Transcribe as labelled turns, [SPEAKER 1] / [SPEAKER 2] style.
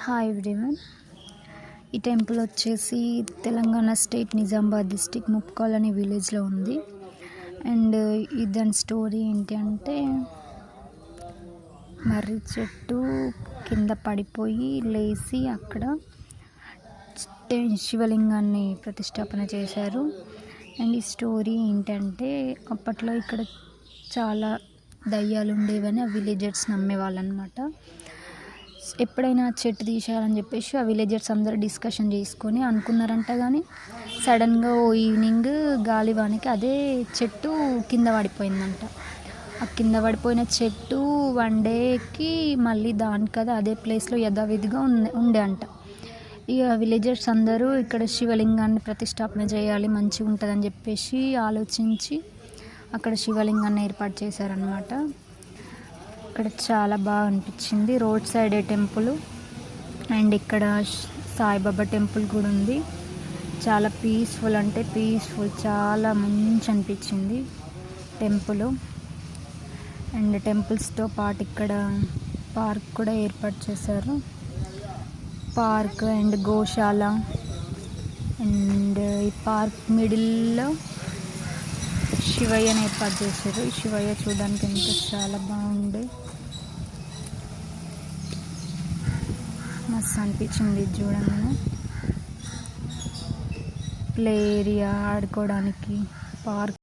[SPEAKER 1] Hi everyone. ఈ temple వచ్చేసి Telangana state Nizamabad district Mupkal అనే విలేజ్లో ఉంది. అండ్ దాని స్టోరీ ఏంటి అంటే, మర్రి చెట్టు కింద పడిపోయి లేచి అక్కడ శివలింగాన్ని ప్రతిష్టాపన చేశారు. అండ్ ఈ స్టోరీ ఏంటంటే, అప్పట్లో ఇక్కడ చాలా దయ్యాలు ఉండేవని ఆ విలేజర్స్ నమ్మేవాళ్ళు అనమాట. ఎప్పుడైనా చెట్టు తీసేయాలని చెప్పేసి ఆ విలేజర్స్ అందరూ డిస్కషన్ చేసుకొని అనుకున్నారంట. కానీ సడన్గా ఓ ఈవినింగ్ గాలివానికి అదే చెట్టు కింద పడిపోయిందంట. ఆ కింద పడిపోయిన చెట్టు వన్ డేకి మళ్ళీ దానికదే అదే ప్లేస్లో యథావిధిగా ఉండే అంట. ఇక విలేజర్స్ అందరూ ఇక్కడ శివలింగాన్ని ప్రతిష్టాపన చేయాలి, మంచిగా ఉంటుందని చెప్పేసి ఆలోచించి అక్కడ శివలింగాన్ని ఏర్పాటు చేశారనమాట. ఇక్కడ చాలా బాగా అనిపించింది. రోడ్ సైడే టెంపుల్. అండ్ ఇక్కడ సాయిబాబా టెంపుల్ కూడా ఉంది. చాలా పీస్ఫుల్, అంటే పీస్ఫుల్, చాలా మంచి అనిపించింది టెంపుల్. అండ్ టెంపుల్స్తో పాటు ఇక్కడ పార్క్ కూడా ఏర్పాటు చేశారు. Park and Goshala. అండ్ ఈ పార్క్ మిడిల్లో శివయ్యని ఏర్పాటు చేశారు. ఈ శివయ్య చూడడానికి ఎంతో చాలా బాగుంది, మస్తు అనిపించింది చూడంగానే. ప్లే ఏరియా, ఆడుకోవడానికి పార్క్.